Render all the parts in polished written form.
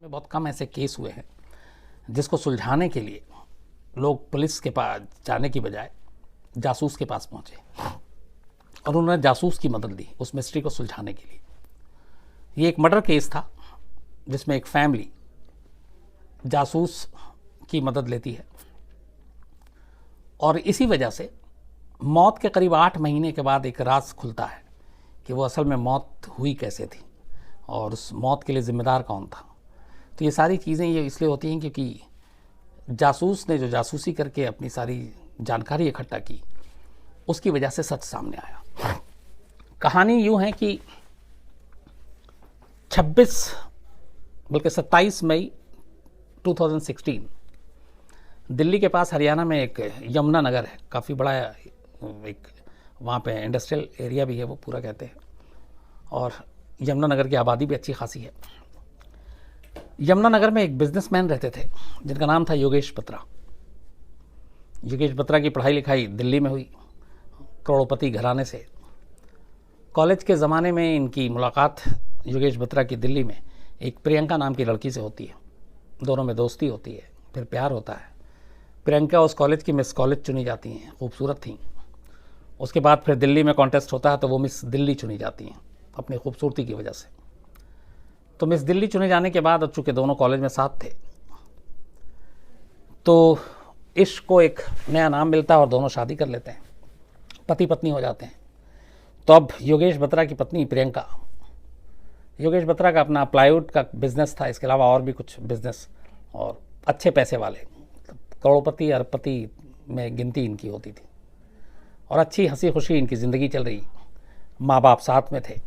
में बहुत कम ऐसे केस हुए हैं जिसको सुलझाने के लिए लोग पुलिस के पास जाने की बजाय जासूस के पास पहुंचे और उन्होंने जासूस की मदद ली उस मिस्ट्री को सुलझाने के लिए। ये एक मर्डर केस था जिसमें एक फैमिली जासूस की मदद लेती है और इसी वजह से मौत के करीब 8 महीने के बाद एक राज खुलता है कि वो असल में मौत हुई कैसे थी और उस मौत के लिए जिम्मेदार कौन था। तो ये सारी चीज़ें ये इसलिए होती हैं क्योंकि जासूस ने जो जासूसी करके अपनी सारी जानकारी इकट्ठा की उसकी वजह से सच सामने आया। कहानी यूँ है कि 27 मई 2016 दिल्ली के पास हरियाणा में एक यमुना नगर है, काफ़ी बड़ा एक वहाँ पे इंडस्ट्रियल एरिया भी है, वो पूरा कहते हैं, और यमुना नगर की आबादी भी अच्छी खासी है। यमुना नगर में एक बिजनेसमैन रहते थे जिनका नाम था योगेश बत्रा। योगेश बत्रा की पढ़ाई लिखाई दिल्ली में हुई, करोड़पति घराने से। कॉलेज के ज़माने में इनकी मुलाकात योगेश बत्रा की दिल्ली में एक प्रियंका नाम की लड़की से होती है। दोनों में दोस्ती होती है, फिर प्यार होता है। प्रियंका उस कॉलेज की मिस कॉलेज चुनी जाती हैं, खूबसूरत थीं। उसके बाद फिर दिल्ली में कॉन्टेस्ट होता है तो वो मिस दिल्ली चुनी जाती हैं अपनी खूबसूरती की वजह से। तो मिस दिल्ली चुने जाने के बाद, अब चूँकि दोनों कॉलेज में साथ थे, तो इश्क को एक नया नाम मिलता है और दोनों शादी कर लेते हैं, पति पत्नी हो जाते हैं। तो अब योगेश बत्रा की पत्नी प्रियंका, योगेश बत्रा का अपना प्लाईवुड का बिजनेस था, इसके अलावा और भी कुछ बिजनेस, और अच्छे पैसे वाले, करोड़पति अरबपति में गिनती इनकी होती थी और अच्छी हंसी खुशी इनकी ज़िंदगी चल रही। माँ बाप साथ में थे।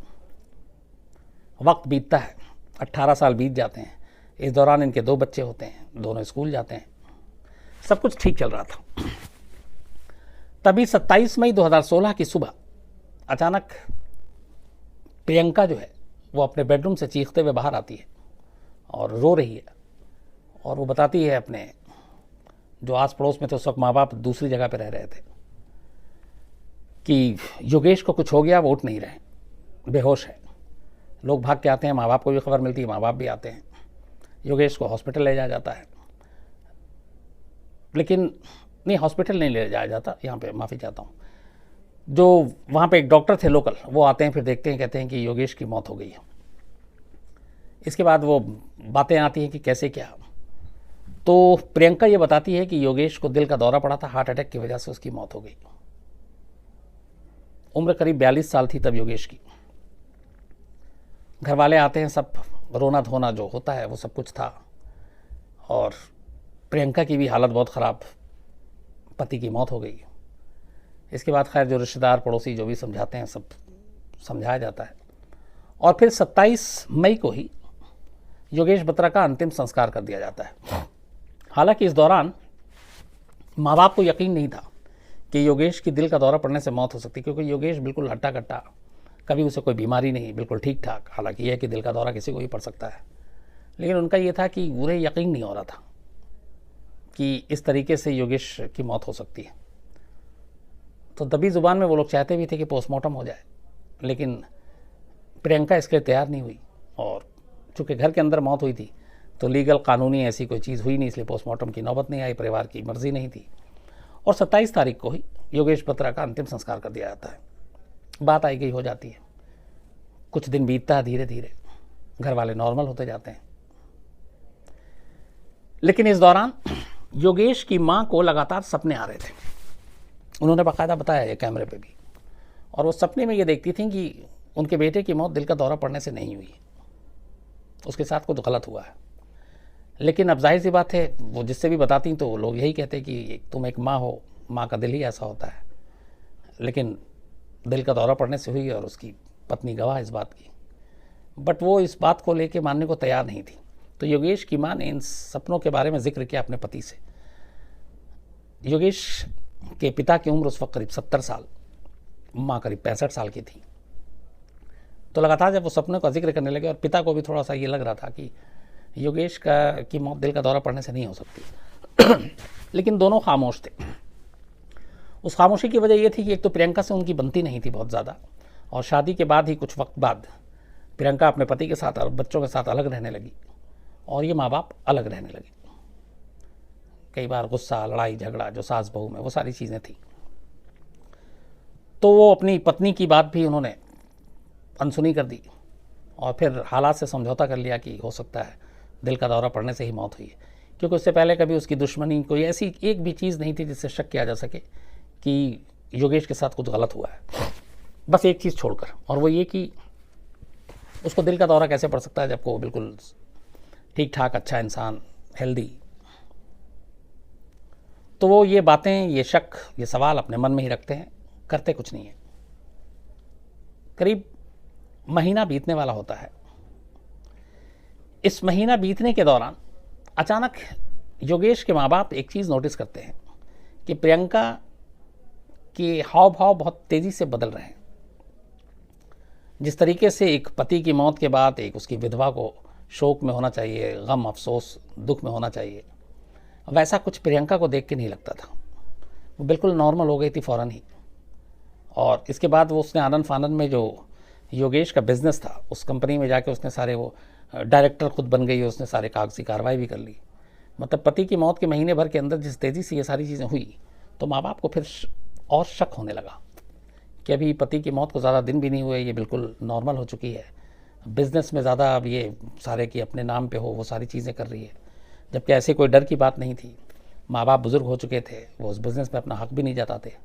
वक्त बीतता है, 18 साल बीत जाते हैं। इस दौरान इनके 2 बच्चे होते हैं, दोनों स्कूल जाते हैं, सब कुछ ठीक चल रहा था। तभी 27 मई 2016 की सुबह अचानक प्रियंका जो है वो अपने बेडरूम से चीखते हुए बाहर आती है और रो रही है, और वो बताती है अपने जो आस पड़ोस में थे, उस वक्त माँ बाप दूसरी जगह पर रह रहे थे, कि योगेश को कुछ हो गया, वो उठ नहीं रहे, बेहोश है। लोग भाग के आते हैं, माँ बाप को भी खबर मिलती है, माँ बाप भी आते हैं। योगेश को हॉस्पिटल ले जाया जाता है, लेकिन नहीं, हॉस्पिटल नहीं ले जाया जाता, यहाँ पे माफ़ी चाहता हूँ। जो वहाँ पे एक डॉक्टर थे लोकल, वो आते हैं, फिर देखते हैं, कहते हैं कि योगेश की मौत हो गई है। इसके बाद वो बातें आती हैं कि कैसे क्या। तो प्रियंका ये बताती है कि योगेश को दिल का दौरा पड़ा था, हार्ट अटैक की वजह से उसकी मौत हो गई। उम्र करीब 42 साल थी तब योगेश की। घर वाले आते हैं, सब रोना धोना जो होता है वो सब कुछ था, और प्रियंका की भी हालत बहुत ख़राब, पति की मौत हो गई। इसके बाद खैर जो रिश्तेदार पड़ोसी जो भी समझाते हैं, सब समझाया जाता है, और फिर 27 मई को ही योगेश बत्रा का अंतिम संस्कार कर दिया जाता है। हालांकि इस दौरान माँ बाप को यकीन नहीं था कि योगेश की दिल का दौरा पड़ने से मौत हो सकती, क्योंकि योगेश बिल्कुल हट्टा कट्टा, कभी उसे कोई बीमारी नहीं, बिल्कुल ठीक ठाक। हालांकि यह कि दिल का दौरा किसी को भी पड़ सकता है, लेकिन उनका ये था कि उन्हें यकीन नहीं हो रहा था कि इस तरीके से योगेश की मौत हो सकती है। तो दबी ज़ुबान में वो लोग चाहते भी थे कि पोस्टमार्टम हो जाए, लेकिन प्रियंका इसके लिए तैयार नहीं हुई, और चूँकि घर के अंदर मौत हुई थी तो लीगल कानूनी ऐसी कोई चीज़ हुई नहीं, इसलिए पोस्टमार्टम की नौबत नहीं आई, परिवार की मर्ज़ी नहीं थी, और 27 तारीख को ही योगेश बत्रा का अंतिम संस्कार कर दिया जाता है। बात आई गई हो जाती है, कुछ दिन बीतता है, धीरे धीरे घर वाले नॉर्मल होते जाते हैं। लेकिन इस दौरान योगेश की माँ को लगातार सपने आ रहे थे। उन्होंने बाकायदा बताया ये कैमरे पे भी, और वो सपने में ये देखती थी कि उनके बेटे की मौत दिल का दौरा पड़ने से नहीं हुई, उसके साथ कुछ गलत हुआ है। लेकिन अब जाहिर सी बात है, वो जिससे भी बताती तो लोग यही कहते कि तुम एक माँ हो, माँ का दिल ही ऐसा होता है, लेकिन दिल का दौरा पड़ने से हुई, और उसकी पत्नी गवाह इस बात की। बट वो इस बात को लेके मानने को तैयार नहीं थी। तो योगेश की माँ ने इन सपनों के बारे में जिक्र किया अपने पति से। योगेश के पिता की उम्र उस वक्त करीब 70 साल, माँ करीब 65 साल की थी। तो लगातार जब वो सपनों का जिक्र करने लगे, और पिता को भी थोड़ा सा ये लग रहा था कि योगेश की मौत दिल का दौरा पड़ने से नहीं हो सकती, लेकिन दोनों खामोश थे। उस खामोशी की वजह यह थी कि एक तो प्रियंका से उनकी बनती नहीं थी बहुत ज़्यादा, और शादी के बाद ही कुछ वक्त बाद प्रियंका अपने पति के साथ और बच्चों के साथ अलग रहने लगी, और ये माँ बाप अलग रहने लगे। कई बार गुस्सा, लड़ाई झगड़ा जो सास बहू में, वो सारी चीज़ें थी। तो वो अपनी पत्नी की बात भी उन्होंने अनसुनी कर दी और फिर हालात से समझौता कर लिया कि हो सकता है दिल का दौरा पड़ने से ही मौत हुई है, क्योंकि उससे पहले कभी उसकी दुश्मनी, कोई ऐसी एक भी चीज़ नहीं थी जिससे शक किया जा सके कि योगेश के साथ कुछ गलत हुआ है। बस एक चीज़ छोड़कर, और वो ये कि उसको दिल का दौरा कैसे पड़ सकता है जबकि वो बिल्कुल ठीक ठाक अच्छा इंसान, हेल्दी। तो वो ये बातें, ये शक, ये सवाल अपने मन में ही रखते हैं, करते कुछ नहीं है। करीब महीना बीतने वाला होता है। इस महीना बीतने के दौरान अचानक योगेश के माँ बाप एक चीज़ नोटिस करते हैं कि प्रियंका के हाव भाव बहुत तेज़ी से बदल रहे हैं। जिस तरीके से एक पति की मौत के बाद एक उसकी विधवा को शोक में होना चाहिए, गम, अफसोस, दुख में होना चाहिए, वैसा कुछ प्रियंका को देख के नहीं लगता था। वो बिल्कुल नॉर्मल हो गई थी फ़ौरन ही। और इसके बाद वो उसने आनंद फानन में जो योगेश का बिजनेस था, उस कंपनी में जाके उसने सारे, वो डायरेक्टर खुद बन गई, उसने सारे कागजी कार्रवाई भी कर ली। मतलब पति की मौत के महीने भर के अंदर जिस तेज़ी से ये सारी चीज़ें हुई, तो माँ बाप को फिर और शक होने लगा कि अभी पति की मौत को ज़्यादा दिन भी नहीं हुए, ये बिल्कुल नॉर्मल हो चुकी है, बिज़नेस में ज़्यादा अब ये सारे की अपने नाम पे हो, वो सारी चीज़ें कर रही है, जबकि ऐसे कोई डर की बात नहीं थी। माँ बाप बुज़ुर्ग हो चुके थे, वो उस बिज़नेस में अपना हक भी नहीं जताते,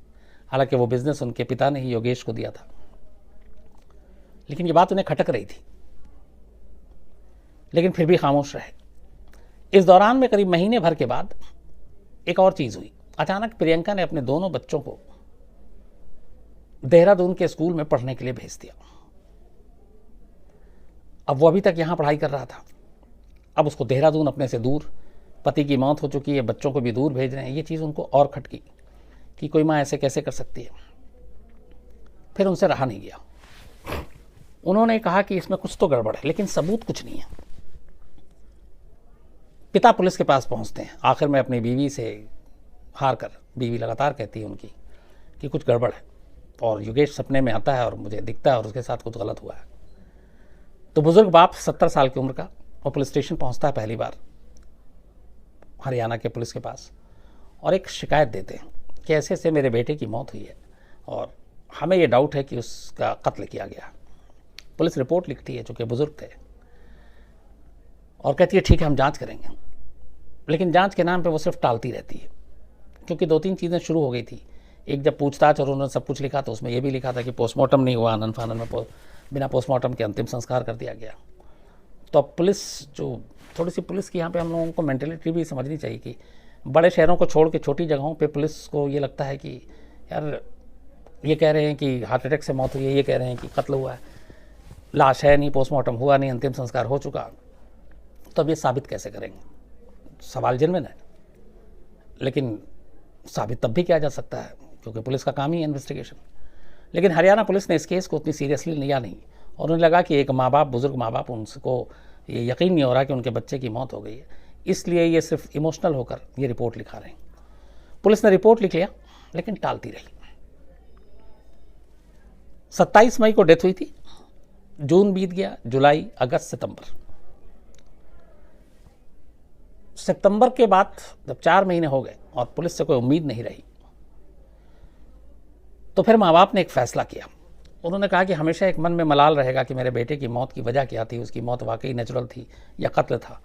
हालांकि वो बिज़नेस उनके पिता ने ही योगेश को दिया था। लेकिन ये बात उन्हें खटक रही थी, लेकिन फिर भी खामोश रहे। इस दौरान में करीब महीने भर के बाद एक और चीज़ हुई। अचानक प्रियंका ने अपने दोनों बच्चों को देहरादून के स्कूल में पढ़ने के लिए भेज दिया। अब वो अभी तक यहाँ पढ़ाई कर रहा था, अब उसको देहरादून अपने से दूर, पति की मौत हो चुकी है, बच्चों को भी दूर भेज रहे हैं। ये चीज़ उनको और खटकी कि कोई माँ ऐसे कैसे कर सकती है। फिर उनसे रहा नहीं गया। उन्होंने कहा कि इसमें कुछ तो गड़बड़ है, लेकिन सबूत कुछ नहीं है। पिता पुलिस के पास पहुंचते हैं। आखिर में अपनी बीवी से हार कर, बीवी लगातार कहती है उनकी कि कुछ गड़बड़ है, और योगेश सपने में आता है और मुझे दिखता है और उसके साथ कुछ गलत हुआ है। तो बुजुर्ग बाप 70 साल की उम्र का, और पुलिस स्टेशन पहुंचता है पहली बार हरियाणा के पुलिस के पास, और एक शिकायत देते हैं कि ऐसे ऐसे मेरे बेटे की मौत हुई है और हमें ये डाउट है कि उसका कत्ल किया गया। पुलिस रिपोर्ट लिखती है, चूँकि बुजुर्ग थे, और कहती है ठीक है हम जांच करेंगे। लेकिन जांच के नाम पे वो सिर्फ टालती रहती है, क्योंकि 2-3 चीज़ें शुरू हो गई थी। एक जब पूछताछ और उन्होंने सब कुछ लिखा तो उसमें यह भी लिखा था कि पोस्टमार्टम नहीं हुआ, आनंद फानन में बिना पोस्टमार्टम के अंतिम संस्कार कर दिया गया। तो अब पुलिस, जो थोड़ी सी पुलिस की यहाँ पे हम लोगों को मेंटेलिटी भी समझनी चाहिए कि बड़े शहरों को छोड़ के छोटी जगहों पे पुलिस को ये लगता है कि यार ये कह रहे हैं कि हार्ट अटैक से मौत हुई है, ये कह रहे हैं कि कत्ल हुआ है, लाश है नहीं, पोस्टमार्टम हुआ नहीं, अंतिम संस्कार हो चुका, तो अब ये साबित कैसे करेंगे। सवाल जेन्युइन है, लेकिन साबित तब भी किया जा सकता है क्योंकि पुलिस का काम ही है इन्वेस्टिगेशन। लेकिन हरियाणा पुलिस ने इस केस को उतनी सीरियसली लिया नहीं, और उन्हें लगा कि एक माँ बाप, बुजुर्ग माँ बाप, उनको ये यकीन नहीं हो रहा कि उनके बच्चे की मौत हो गई है, इसलिए ये सिर्फ इमोशनल होकर ये रिपोर्ट लिखा रहे हैं। पुलिस ने रिपोर्ट लिख लिया, लेकिन टालती रही। 27 मई को डेथ हुई थी, जून बीत गया, जुलाई, अगस्त, सितंबर के बाद जब 4 महीने हो गए और पुलिस से कोई उम्मीद नहीं रही, तो फिर माँ बाप ने एक फैसला किया। उन्होंने कहा कि हमेशा एक मन में मलाल रहेगा कि मेरे बेटे की मौत की वजह क्या थी, उसकी मौत वाकई नेचुरल थी या कत्ल था।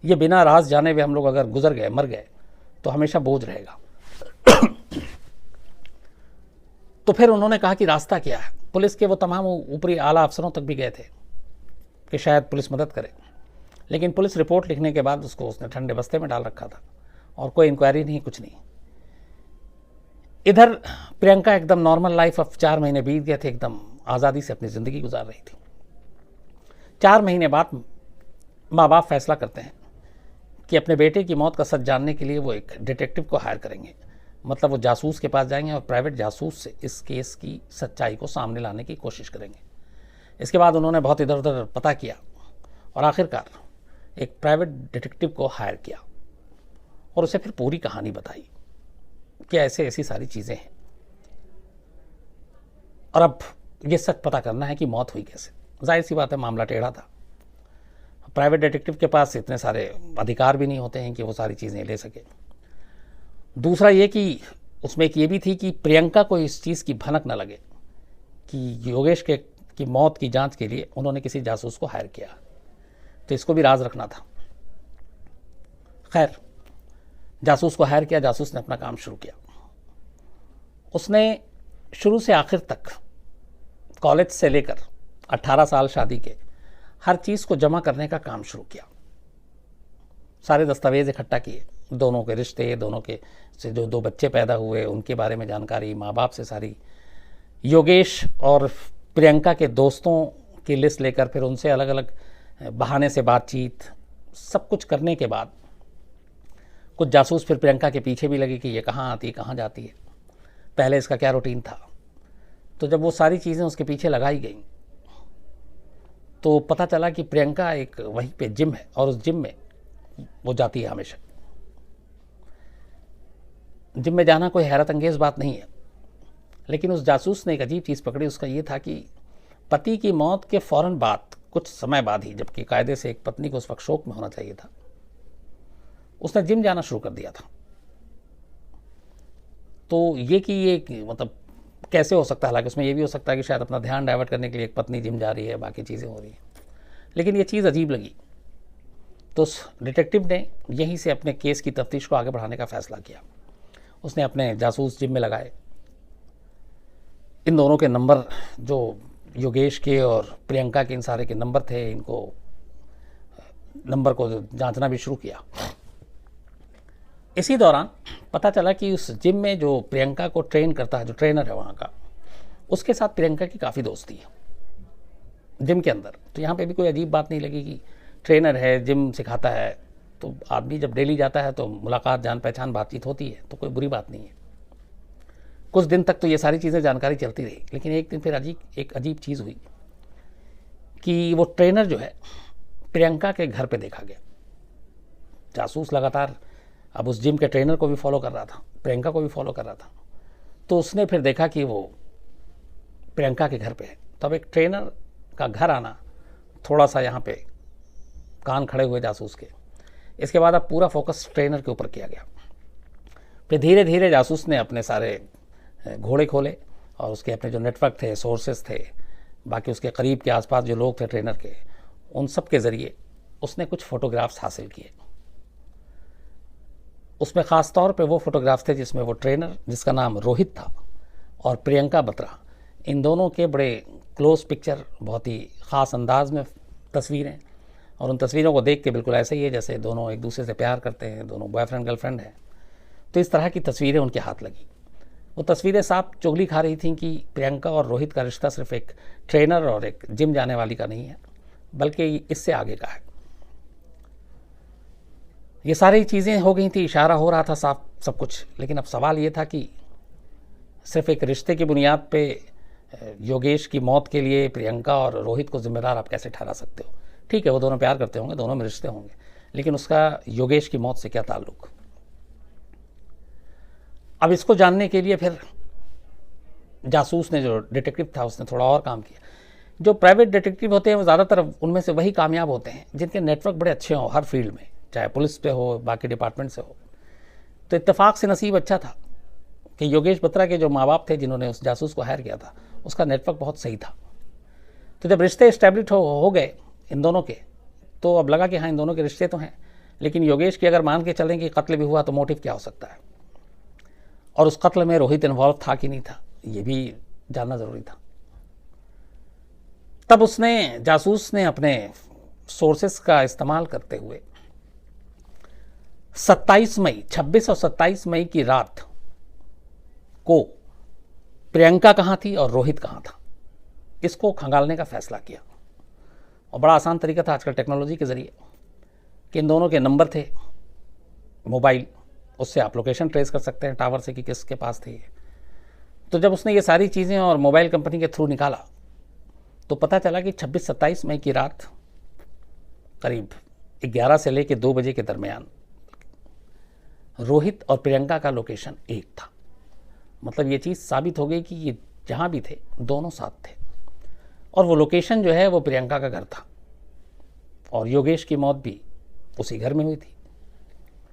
ये बिना राज जाने हुए हम लोग अगर गुजर गए, मर गए, तो हमेशा बोझ रहेगा। तो फिर उन्होंने कहा कि रास्ता क्या है। पुलिस के वो तमाम ऊपरी आला अफसरों तक भी गए थे कि शायद पुलिस मदद करे, लेकिन पुलिस रिपोर्ट लिखने के बाद उसने ठंडे बस्ते में डाल रखा था और कोई इंक्वायरी नहीं, कुछ नहीं। इधर प्रियंका एकदम नॉर्मल लाइफ, अब 4 महीने बीत गए थे, एकदम आज़ादी से अपनी ज़िंदगी गुजार रही थी। 4 महीने बाद माँ बाप फैसला करते हैं कि अपने बेटे की मौत का सच जानने के लिए वो एक डिटेक्टिव को हायर करेंगे। मतलब वो जासूस के पास जाएंगे और प्राइवेट जासूस से इस केस की सच्चाई को सामने लाने की कोशिश करेंगे। इसके बाद उन्होंने बहुत इधर उधर पता किया और आखिरकार एक प्राइवेट डिटेक्टिव को हायर किया और उसे फिर पूरी कहानी बताई कि ऐसे ऐसी सारी चीज़ें हैं, और अब ये सच पता करना है कि मौत हुई कैसे। जाहिर सी बात है, मामला टेढ़ा था। प्राइवेट डिटेक्टिव के पास इतने सारे अधिकार भी नहीं होते हैं कि वो सारी चीज़ें ले सके। दूसरा ये कि उसमें एक ये भी थी कि प्रियंका को इस चीज़ की भनक न लगे कि योगेश की मौत की जांच के लिए उन्होंने किसी जासूस को हायर किया, तो इसको भी राज रखना था। खैर, जासूस को हायर किया, जासूस ने अपना काम शुरू किया। उसने शुरू से आखिर तक कॉलेज से लेकर 18 साल शादी के हर चीज़ को जमा करने का काम शुरू किया। सारे दस्तावेज इकट्ठा किए, दोनों के रिश्ते, दोनों के से जो 2 बच्चे पैदा हुए उनके बारे में जानकारी, माँ बाप से सारी, योगेश और प्रियंका के दोस्तों की लिस्ट लेकर फिर उनसे अलग अलग बहाने से बातचीत, सब कुछ करने के बाद कुछ जासूस फिर प्रियंका के पीछे भी लगे कि ये कहाँ आती है, कहाँ जाती है, पहले इसका क्या रूटीन था। तो जब वो सारी चीज़ें उसके पीछे लगाई गई तो पता चला कि प्रियंका एक वहीं पे जिम है और उस जिम में वो जाती है हमेशा। जिम में जाना कोई हैरत अंगेज़ बात नहीं है, लेकिन उस जासूस ने एक अजीब चीज़ पकड़ी। उसका ये था कि पति की मौत के फ़ौरन बाद, कुछ समय बाद ही, जबकि कायदे से एक पत्नी को उस वक्त शोक में होना चाहिए था, उसने जिम जाना शुरू कर दिया था। तो ये कि ये मतलब कैसे हो सकता है, हालांकि उसमें ये भी हो सकता है कि शायद अपना ध्यान डाइवर्ट करने के लिए एक पत्नी जिम जा रही है, बाकी चीज़ें हो रही हैं, लेकिन ये चीज़ अजीब लगी। तो उस डिटेक्टिव ने यहीं से अपने केस की तफ्तीश को आगे बढ़ाने का फैसला किया। उसने अपने जासूस जिम में लगाए, इन दोनों के नंबर, जो योगेश के और प्रियंका के इन सारे के नंबर थे, इनको नंबर को जांचना भी शुरू किया। इसी दौरान पता चला कि उस जिम में जो प्रियंका को ट्रेन करता है, जो ट्रेनर है वहाँ का, उसके साथ प्रियंका की काफ़ी दोस्ती है जिम के अंदर। तो यहाँ पे भी कोई अजीब बात नहीं लगी कि ट्रेनर है, जिम सिखाता है, तो आदमी जब डेली जाता है तो मुलाकात, जान पहचान, बातचीत होती है, तो कोई बुरी बात नहीं है। कुछ दिन तक तो ये सारी चीज़ें जानकारी चलती रही, लेकिन एक दिन फिर एक अजीब चीज़ हुई कि वो ट्रेनर जो है प्रियंका के घर पे देखा गया। जासूस लगातार अब उस जिम के ट्रेनर को भी फॉलो कर रहा था, प्रियंका को भी फॉलो कर रहा था। तो उसने फिर देखा कि वो प्रियंका के घर पे है। तब एक ट्रेनर का घर आना, थोड़ा सा यहाँ पे कान खड़े हुए जासूस के। इसके बाद अब पूरा फोकस ट्रेनर के ऊपर किया गया। फिर धीरे धीरे जासूस ने अपने सारे घोड़े खोले और उसके अपने जो नेटवर्क थे, सोर्सेस थे, बाकी उसके करीब के आसपास जो लोग थे ट्रेनर के, उन सब के ज़रिए उसने कुछ फ़ोटोग्राफ्स हासिल किए। उसमें ख़ास तौर पे वो फ़ोटोग्राफ्स थे जिसमें वो ट्रेनर, जिसका नाम रोहित था, और प्रियंका बत्रा, इन दोनों के बड़े क्लोज पिक्चर, बहुत ही ख़ास अंदाज में तस्वीरें, और उन तस्वीरों को देख के बिल्कुल ऐसे ही है जैसे दोनों एक दूसरे से प्यार करते हैं, दोनों बॉयफ्रेंड गर्लफ्रेंड हैं। तो इस तरह की तस्वीरें उनके हाथ लगी। वो तस्वीरें साफ चुगली खा रही थीं कि प्रियंका और रोहित का रिश्ता सिर्फ एक ट्रेनर और एक जिम जाने वाली का नहीं है, बल्कि इससे आगे का है। ये सारी चीज़ें हो गई थी, इशारा हो रहा था साफ सब कुछ, लेकिन अब सवाल ये था कि सिर्फ एक रिश्ते की बुनियाद पे योगेश की मौत के लिए प्रियंका और रोहित को जिम्मेदार आप कैसे ठहरा सकते हो? ठीक है, वो दोनों प्यार करते होंगे, दोनों में रिश्ते होंगे, लेकिन उसका योगेश की मौत से क्या ताल्लुक? अब इसको जानने के लिए फिर जासूस ने, जो डिटेक्टिव था, उसने थोड़ा और काम किया। जो प्राइवेट डिटेक्टिव होते हैं वो ज़्यादातर उनमें से वही कामयाब होते हैं जिनके नेटवर्क बड़े अच्छे हों हर फील्ड में, चाहे पुलिस पे हो, बाकी डिपार्टमेंट से हो। तो इत्तेफाक से नसीब अच्छा था कि योगेश बत्रा के जो माँ बाप थे जिन्होंने उस जासूस को हायर किया था, उसका नेटवर्क बहुत सही था। तो जब रिश्ते इस्टेब्लिश हो गए इन दोनों के, तो अब लगा कि हाँ, इन दोनों के रिश्ते तो हैं, लेकिन योगेश की अगर मान के चलें कि कत्ल भी हुआ तो मोटिव क्या हो सकता है, और उस कत्ल में रोहित इन्वॉल्व था कि नहीं था, ये भी जानना ज़रूरी था। तब जासूस ने अपने सोर्सेस का इस्तेमाल करते हुए 26 और 27 मई की रात को प्रियंका कहाँ थी और रोहित कहाँ था, इसको खंगालने का फैसला किया। और बड़ा आसान तरीका था आजकल टेक्नोलॉजी के ज़रिए कि इन दोनों के नंबर थे मोबाइल, उससे आप लोकेशन ट्रेस कर सकते हैं टावर से कि किसके पास थे। तो जब उसने ये सारी चीज़ें और मोबाइल कंपनी के थ्रू निकाला तो पता चला कि 26-27 मई की रात करीब 11 से लेकर 2 बजे के दरमियान रोहित और प्रियंका का लोकेशन एक था। मतलब ये चीज़ साबित हो गई कि ये जहाँ भी थे दोनों साथ थे, और वो लोकेशन जो है वो प्रियंका का घर था। और योगेश की मौत भी उसी घर में हुई थी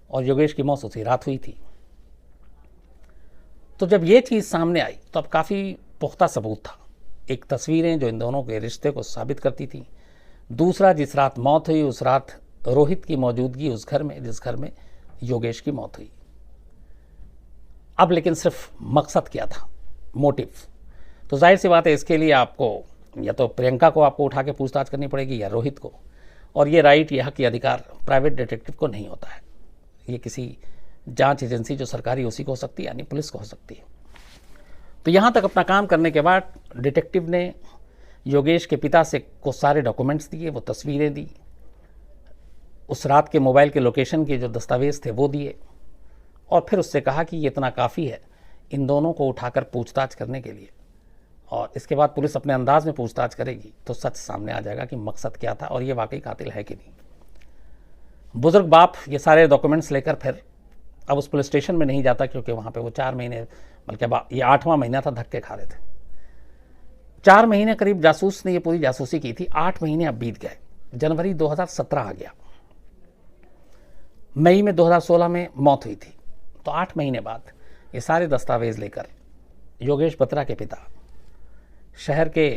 और योगेश की मौत उसी रात हुई थी। तो जब ये चीज़ सामने आई तो अब काफ़ी पुख्ता सबूत था। एक तस्वीरें जो इन दोनों के रिश्ते को साबित करती थी, दूसरा जिस रात मौत हुई उस रात रोहित की मौजूदगी उस घर में जिस घर में योगेश की मौत हुई। अब लेकिन सिर्फ मकसद क्या था, मोटिव। तो जाहिर सी बात है इसके लिए आपको या तो प्रियंका को आपको उठा के पूछताछ करनी पड़ेगी या रोहित को, और ये राइट यह की अधिकार प्राइवेट डिटेक्टिव को नहीं होता है। ये किसी जांच एजेंसी जो सरकारी उसी को हो सकती है, यानी पुलिस को हो सकती है। तो यहाँ तक अपना काम करने के बाद डिटेक्टिव ने योगेश के पिता से को सारे डॉक्यूमेंट्स दिए, वो तस्वीरें दी, उस रात के मोबाइल के लोकेशन के जो दस्तावेज थे वो दिए, और फिर उससे कहा कि ये इतना काफ़ी है इन दोनों को उठाकर पूछताछ करने के लिए, और इसके बाद पुलिस अपने अंदाज में पूछताछ करेगी तो सच सामने आ जाएगा कि मकसद क्या था और ये वाकई कातिल है कि नहीं। बुजुर्ग बाप ये सारे डॉक्यूमेंट्स लेकर फिर अब उस पुलिस स्टेशन में नहीं जाता, क्योंकि वहाँ पे वो 4 महीने, बल्कि ये 8वां महीना था, धक्के खा रहे थे। 4 महीने करीब जासूस ने ये पूरी जासूसी की थी। 8 महीने अब बीत गए। जनवरी 2017 आ गया, मई में 2016 में मौत हुई थी। तो 8 महीने बाद ये सारे दस्तावेज लेकर योगेश बत्रा के पिता शहर के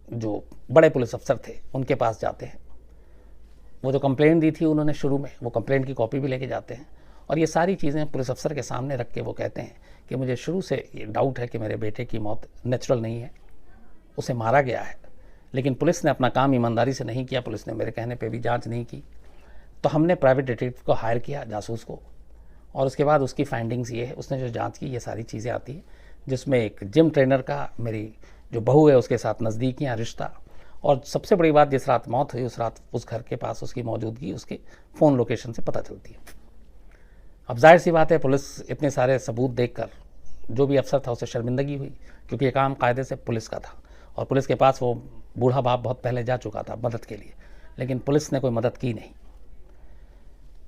जो बड़े पुलिस अफसर थे उनके पास जाते हैं। वो जो कंप्लेंट दी थी उन्होंने शुरू में, वो कंप्लेंट की कॉपी भी लेके जाते हैं, और ये सारी चीज़ें पुलिस अफसर के सामने रख के वो कहते हैं कि मुझे शुरू से ये डाउट है कि मेरे बेटे की मौत नेचुरल नहीं है, उसे मारा गया है, लेकिन पुलिस ने अपना काम ईमानदारी से नहीं किया, पुलिस ने मेरे कहने पे भी जांच नहीं की। तो हमने प्राइवेट डिटेक्टिव को हायर किया, जासूस को, और उसके बाद उसकी फाइंडिंग्स ये है, उसने जो जांच की ये सारी चीज़ें आती हैं, जिसमें एक जिम ट्रेनर का मेरी जो बहू है उसके साथ नज़दीकियाँ, रिश्ता, और सबसे बड़ी बात जिस रात मौत हुई उस रात उस घर के पास उसकी मौजूदगी उसके फ़ोन लोकेशन से पता चलती है। अब जाहिर सी बात है पुलिस इतने सारे सबूत देखकर जो भी अफसर था उसे शर्मिंदगी हुई, क्योंकि ये काम कायदे से पुलिस का था और पुलिस के पास वो बूढ़ा बाप बहुत पहले जा चुका था मदद के लिए, लेकिन पुलिस ने कोई मदद की नहीं।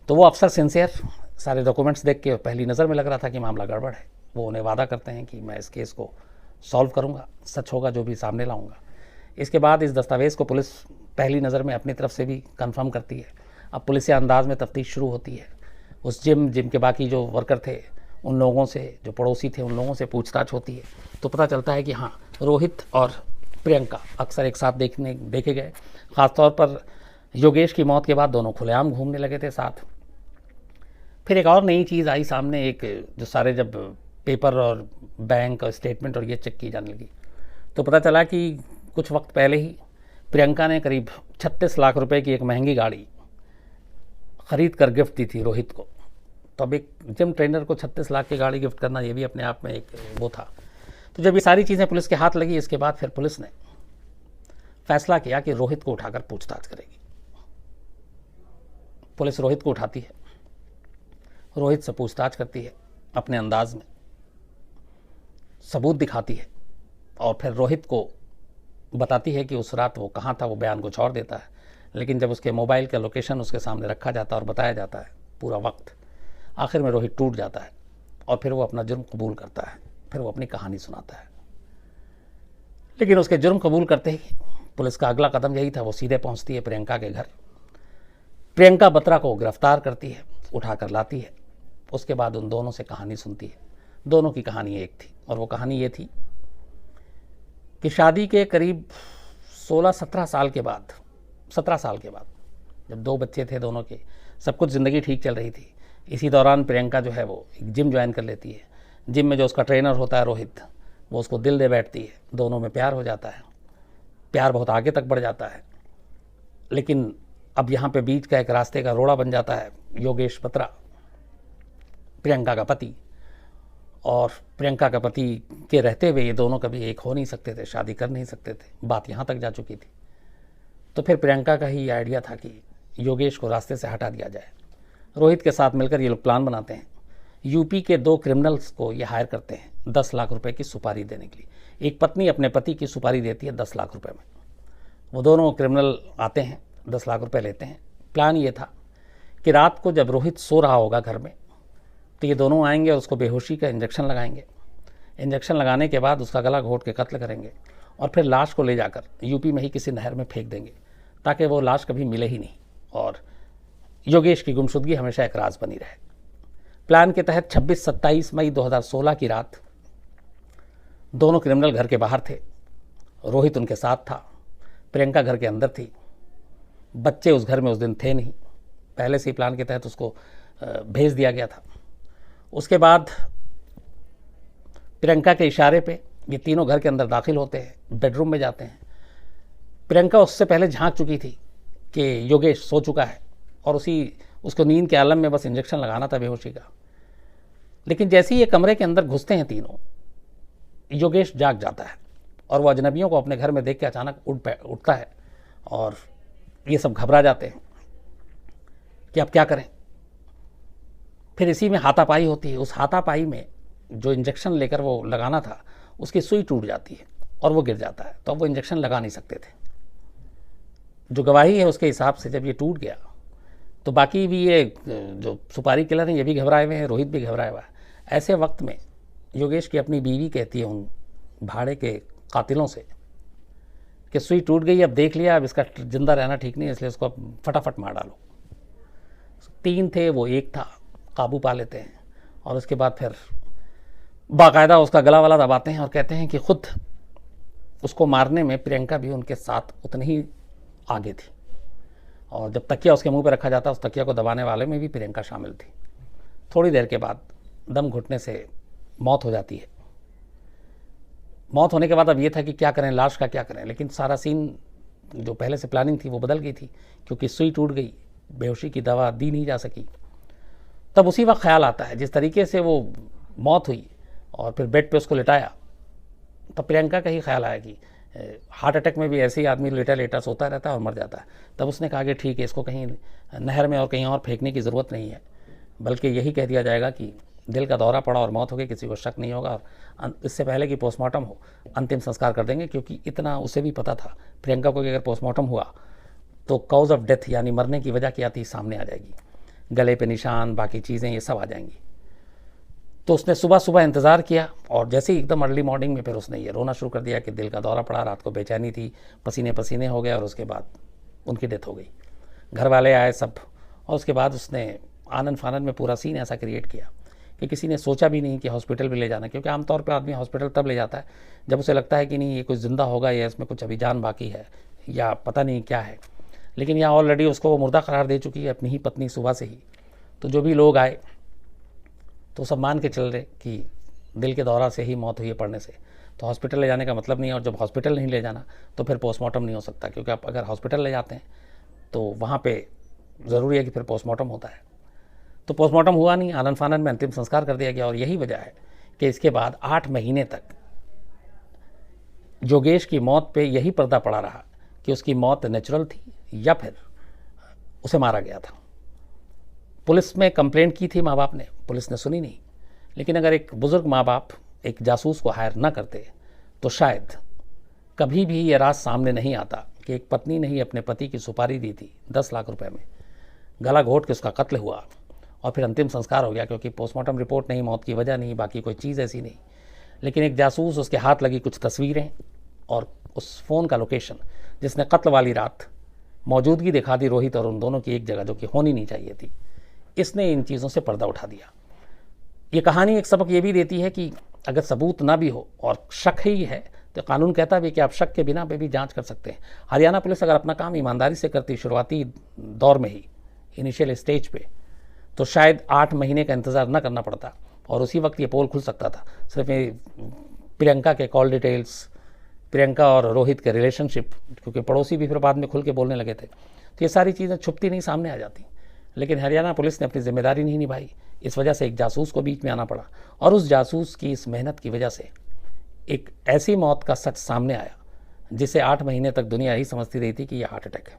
तो वो अफसर सिंसियर सारे डॉक्यूमेंट्स देख के पहली नज़र में लग रहा था कि मामला गड़बड़ है। वो उन्हें वादा करते हैं कि मैं इस केस को सॉल्व करूँगा, सच होगा जो भी सामने लाऊंगा। इसके बाद इस दस्तावेज़ को पुलिस पहली नज़र में अपनी तरफ से भी कंफर्म करती है। अब पुलिस अंदाज में तफ्तीश शुरू होती है। उस जिम के बाकी जो वर्कर थे उन लोगों से, जो पड़ोसी थे उन लोगों से पूछताछ होती है, तो पता चलता है कि हाँ, रोहित और प्रियंका अक्सर एक साथ देखे गए। ख़ासतौर पर योगेश की मौत के बाद दोनों खुलेआम घूमने लगे थे साथ। फिर एक और नई चीज़ आई सामने, एक जो सारे जब पेपर और बैंक और स्टेटमेंट और ये चेक की जाने लगी तो पता चला कि कुछ वक्त पहले ही प्रियंका ने करीब 36 लाख रुपए की एक महंगी गाड़ी ख़रीद कर गिफ्ट दी थी रोहित को। तो अब एक जिम ट्रेनर को 36 लाख की गाड़ी गिफ्ट करना ये भी अपने आप में एक वो था। तो जब ये सारी चीज़ें पुलिस के हाथ लगी, इसके बाद फिर पुलिस ने फैसला किया कि रोहित को उठाकर पूछताछ करेगी। पुलिस रोहित को उठाती है, रोहित से पूछताछ करती है, अपने अंदाज में सबूत दिखाती है, और फिर रोहित को बताती है कि उस रात वो कहाँ था। वो बयान को छोड़ देता है, लेकिन जब उसके मोबाइल का लोकेशन उसके सामने रखा जाता है और बताया जाता है पूरा वक्त, आखिर में रोहित टूट जाता है और फिर वो अपना जुर्म कबूल करता है। फिर वो अपनी कहानी सुनाता है। लेकिन उसके जुर्म कबूल करते ही पुलिस का अगला कदम यही था, वो सीधे पहुंचती है प्रियंका के घर, प्रियंका बत्रा को गिरफ्तार करती है, उठाकर लाती है। उसके बाद उन दोनों से कहानी सुनती है। दोनों की कहानी एक थी, और वो कहानी ये थी कि शादी के करीब 16-17 साल के बाद, 17 साल के बाद, जब 2 बच्चे थे दोनों के, सब कुछ ज़िंदगी ठीक चल रही थी, इसी दौरान प्रियंका जो है वो एक जिम ज्वाइन कर लेती है। जिम में जो उसका ट्रेनर होता है रोहित, वो उसको दिल दे बैठती है। दोनों में प्यार हो जाता है, प्यार बहुत आगे तक बढ़ जाता है। लेकिन अब यहाँ पे बीच का एक रास्ते का रोड़ा बन जाता है योगेश बत्रा, प्रियंका का पति। और प्रियंका का पति के रहते हुए ये दोनों कभी एक हो नहीं सकते थे, शादी कर नहीं सकते थे, बात यहाँ तक जा चुकी थी। तो फिर प्रियंका का ही आइडिया था कि योगेश को रास्ते से हटा दिया जाए। रोहित के साथ मिलकर ये लोग प्लान बनाते हैं। यूपी के 2 क्रिमिनल्स को ये हायर करते हैं 10 लाख रुपए की सुपारी देने के लिए। एक पत्नी अपने पति की सुपारी देती है 10 लाख रुपए में। वो दोनों क्रिमिनल आते हैं, 10 लाख रुपए लेते हैं। प्लान ये था कि रात को जब रोहित सो रहा होगा घर में, तो ये दोनों आएंगे और उसको बेहोशी का इंजेक्शन लगाएंगे। इंजेक्शन लगाने के बाद उसका गला घोट के कत्ल करेंगे और फिर लाश को ले जाकर यूपी में ही किसी नहर में फेंक देंगे, ताकि वो लाश कभी मिले ही नहीं और योगेश की गुमशुदगी हमेशा एक राज बनी रहे। प्लान के तहत 26-27 मई 2016 की रात दोनों क्रिमिनल घर के बाहर थे। रोहित उनके साथ था, प्रियंका घर के अंदर थी। बच्चे उस घर में उस दिन थे नहीं, पहले से ही प्लान के तहत उसको भेज दिया गया था। उसके बाद प्रियंका के इशारे पे ये तीनों घर के अंदर दाखिल होते हैं, बेडरूम में जाते हैं। प्रियंका उससे पहले झांक चुकी थी कि योगेश सो चुका है और उसको नींद के आलम में बस इंजेक्शन लगाना था बेहोशी का। लेकिन जैसे ही ये कमरे के अंदर घुसते हैं तीनों, योगेश जाग जाता है और वो अजनबियों को अपने घर में देख के अचानक उठता है और ये सब घबरा जाते हैं कि अब क्या करें। फिर इसी में हाथापाई होती है। उस हाथापाई में जो इंजेक्शन लेकर वो लगाना था उसकी सुई टूट जाती है और वो गिर जाता है। तो अब वो इंजेक्शन लगा नहीं सकते थे। जो गवाही है उसके हिसाब से जब ये टूट गया तो बाकी भी ये जो सुपारी किलर हैं ये भी घबराए हुए हैं, रोहित भी घबराया हुआ है। ऐसे वक्त में योगेश की अपनी बीवी कहती है उन भाड़े के कातिलों से कि सुई टूट गई, अब देख लिया, अब इसका जिंदा रहना ठीक नहीं है, इसलिए उसको अब फटाफट मार डालो। 3 थे, वो 1 था, काबू पा लेते हैं और उसके बाद फिर बाकायदा उसका गला वाला दबाते हैं और कहते हैं कि खुद उसको मारने में प्रियंका भी उनके साथ उतनी ही आगे थी और जब तकिया उसके मुंह पर रखा जाता उस तकिया को दबाने वाले में भी प्रियंका शामिल थी। थोड़ी देर के बाद दम घुटने से मौत हो जाती है। मौत होने के बाद अब ये था कि क्या करें, लाश का क्या करें। लेकिन सारा सीन जो पहले से प्लानिंग थी वो बदल गई थी क्योंकि सुई टूट गई, बेहोशी की दवा दी नहीं जा सकी। तब उसी वक्त ख्याल आता है जिस तरीके से वो मौत हुई और फिर बेड पे उसको लिटाया, तब प्रियंका का ही ख्याल आया कि हार्ट अटैक में भी ऐसे ही आदमी लेटा लेटा सोता रहता है और मर जाता है। तब उसने कहा कि ठीक है, इसको कहीं नहर में और कहीं और फेंकने की ज़रूरत नहीं है, बल्कि यही कह दिया जाएगा कि दिल का दौरा पड़ा और मौत हो गई, किसी को शक नहीं होगा और इससे पहले कि पोस्टमार्टम हो अंतिम संस्कार कर देंगे। क्योंकि इतना उसे भी पता था प्रियंका को कि अगर पोस्टमार्टम हुआ तो कॉज ऑफ डेथ यानी मरने की वजह क्या थी सामने आ जाएगी, गले पे निशान, बाकी चीज़ें ये सब आ जाएंगी। तो उसने सुबह सुबह इंतज़ार किया और जैसे ही एकदम अर्ली मॉर्निंग में फिर उसने ये रोना शुरू कर दिया कि दिल का दौरा पड़ा, रात को बेचैनी थी, पसीने पसीने हो गए और उसके बाद उनकी डेथ हो गई। घर वाले आए सब और उसके बाद उसने आनन फानन में पूरा सीन ऐसा क्रिएट किया कि किसी ने सोचा भी नहीं कि हॉस्पिटल भी ले जाना। क्योंकि आमतौर पे आदमी हॉस्पिटल तब ले जाता है जब उसे लगता है कि नहीं ये कुछ ज़िंदा होगा या इसमें कुछ अभी जान बाकी है या पता नहीं क्या है। लेकिन यहाँ ऑलरेडी उसको वो मुर्दा करार दे चुकी है अपनी ही पत्नी सुबह से ही। तो जो भी लोग आए तो सब मान के चल रहे कि दिल के दौरा से ही मौत हुई है पड़ने से, तो हॉस्पिटल ले जाने का मतलब नहीं है। और जब हॉस्पिटल नहीं ले जाना तो फिर पोस्टमार्टम नहीं हो सकता, क्योंकि आप अगर हॉस्पिटल ले जाते हैं तो वहाँ पे ज़रूरी है कि फिर पोस्टमार्टम होता है। तो पोस्टमार्टम हुआ नहीं, आनन फानन में अंतिम संस्कार कर दिया गया। और यही वजह है कि इसके बाद 8 महीने तक योगेश की मौत पे यही पर्दा पड़ा रहा कि उसकी मौत नेचुरल थी या फिर उसे मारा गया था। पुलिस में कंप्लेंट की थी माँ बाप ने, पुलिस ने सुनी नहीं। लेकिन अगर एक बुज़ुर्ग माँ बाप एक जासूस को हायर ना करते तो शायद कभी भी ये राज सामने नहीं आता कि एक पत्नी ने ही अपने पति की सुपारी दी थी 10 लाख रुपए में, गला घोट के उसका कत्ल हुआ और फिर अंतिम संस्कार हो गया। क्योंकि पोस्टमार्टम रिपोर्ट नहीं, मौत की वजह नहीं, बाकी कोई चीज़ ऐसी नहीं। लेकिन एक जासूस, उसके हाथ लगी कुछ तस्वीरें और उस फ़ोन का लोकेशन जिसने कत्ल वाली रात मौजूदगी दिखा दी रोहित और उन दोनों की एक जगह, जो कि होनी नहीं चाहिए थी, इसने इन चीज़ों से पर्दा उठा दिया। ये कहानी एक सबक ये भी देती है कि अगर सबूत ना भी हो और शक ही है तो कानून कहता भी कि आप शक के बिना पे भी जांच कर सकते हैं। हरियाणा पुलिस अगर अपना काम ईमानदारी से करती शुरुआती दौर में ही, इनिशियल स्टेज पे, तो शायद 8 महीने का इंतज़ार न करना पड़ता और उसी वक्त ये पोल खुल सकता था। सिर्फ प्रियंका के कॉल डिटेल्स, प्रियंका और रोहित के रिलेशनशिप, क्योंकि पड़ोसी भी फिर बाद में खुल के बोलने लगे थे, तो ये सारी चीज़ें छुपती नहीं सामने आ जाती। लेकिन हरियाणा पुलिस ने अपनी जिम्मेदारी नहीं निभाई, इस वजह से एक जासूस को बीच में आना पड़ा और उस जासूस की इस मेहनत की वजह से एक ऐसी मौत का सच सामने आया जिसे 8 महीने तक दुनिया ही समझती रही थी कि यह हार्ट अटैक है।